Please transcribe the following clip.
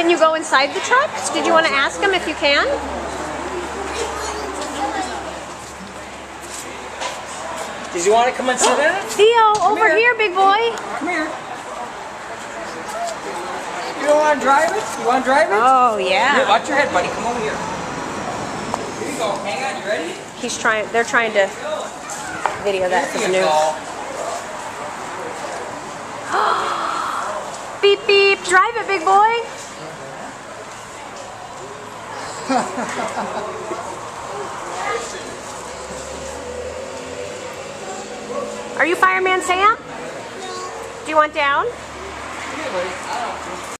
Can you go inside the truck? Did you want to ask him if you can? Did you want to come and sit in it? Theo, over here, big boy. Come here. You don't want to drive it? You want to drive it? Oh, yeah. Here, watch your head, buddy. Come over here. Here you go. Hang on. You ready? They're trying to video that for the news. Beep, beep. Drive it, big boy. Are you Fireman Sam? Do you want down? Here, buddy.